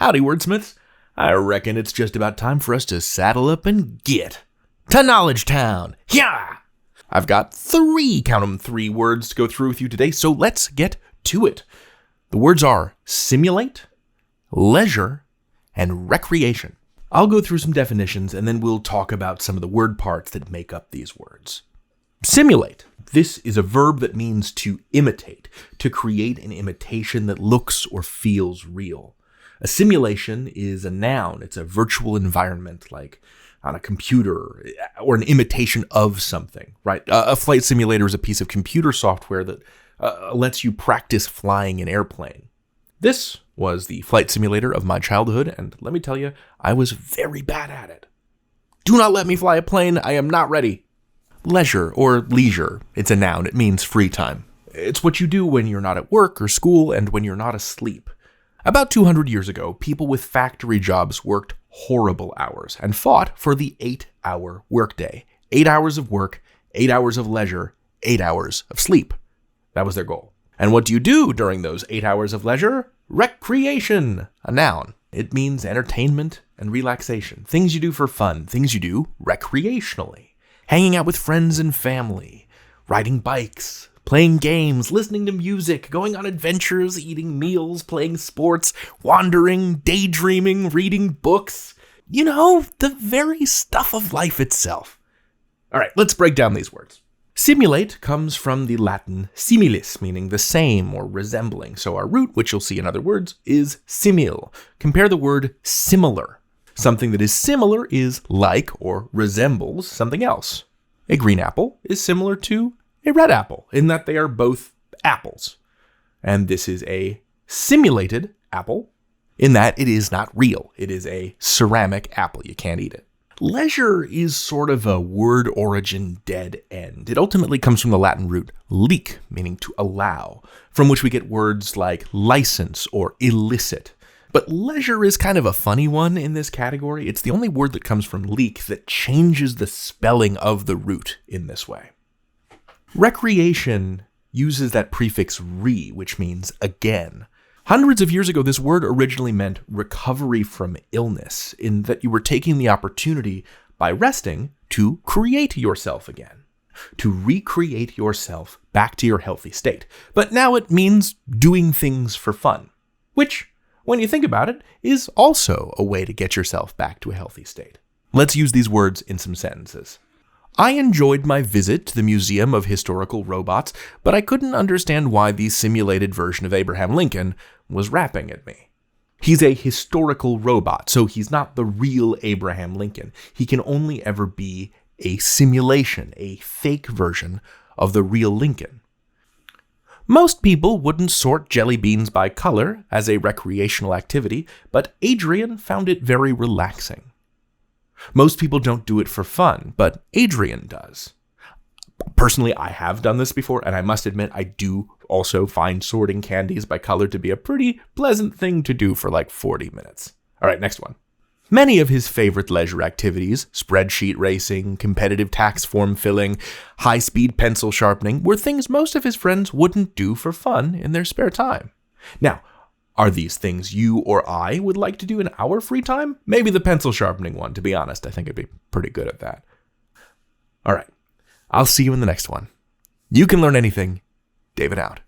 Howdy, wordsmiths. I reckon it's just about time for us to saddle up and get to Knowledge Town. Yeah! I've got count 'em, three words to go through with you today, so let's get to it. The words are simulate, leisure, and recreation. I'll go through some definitions and then we'll talk about some of the word parts that make up these words. Simulate. This is a verb that means to imitate, to create an imitation that looks or feels real. A simulation is a noun. It's a virtual environment like on a computer or an imitation of something, right? A flight simulator is a piece of computer software that lets you practice flying an airplane. This was the flight simulator of my childhood, and let me tell you, I was very bad at it. Do not let me fly a plane. I am not ready. Leisure or leisure. It's a noun. It means free time. It's what you do when you're not at work or school and when you're not asleep. About 200 years ago, people with factory jobs worked horrible hours and fought for the 8-hour workday. 8 hours of work, 8 hours of leisure, 8 hours of sleep. That was their goal. And what do you do during those 8 hours of leisure? Recreation, a noun. It means entertainment and relaxation. Things you do for fun, things you do recreationally. Hanging out with friends and family, riding bikes, playing games, listening to music, going on adventures, eating meals, playing sports, wandering, daydreaming, reading books. You know, the very stuff of life itself. All right, let's break down these words. Simulate comes from the Latin similis, meaning the same or resembling. So our root, which you'll see in other words, is simil. Compare the word similar. Something that is similar is like or resembles something else. A green apple is similar to a red apple in that they are both apples. And this is a simulated apple in that it is not real. It is a ceramic apple. You can't eat it. Leisure is sort of a word origin dead end. It ultimately comes from the Latin root leak, meaning to allow, from which we get words like license or illicit. But leisure is kind of a funny one in this category. It's the only word that comes from leak that changes the spelling of the root in this way. Recreation uses that prefix re, which means again. Hundreds of years ago, this word originally meant recovery from illness, in that you were taking the opportunity by resting to create yourself again, to recreate yourself back to your healthy state. But now it means doing things for fun, which, when you think about it, is also a way to get yourself back to a healthy state. Let's use these words in some sentences. I enjoyed my visit to the Museum of Historical Robots, but I couldn't understand why the simulated version of Abraham Lincoln was rapping at me. He's a historical robot, so he's not the real Abraham Lincoln. He can only ever be a simulation, a fake version of the real Lincoln. Most people wouldn't sort jelly beans by color as a recreational activity, but Adrian found it very relaxing. Most people don't do it for fun, but Adrian does. Personally, I have done this before, and I must admit I do also find sorting candies by color to be a pretty pleasant thing to do for like 40 minutes. All right, next one. Many of his favorite leisure activities, spreadsheet racing, competitive tax form filling, high-speed pencil sharpening, were things most of his friends wouldn't do for fun in their spare time. Now, are these things you or I would like to do in our free time? Maybe the pencil sharpening one, to be honest. I think I'd be pretty good at that. All right, I'll see you in the next one. You can learn anything. David out.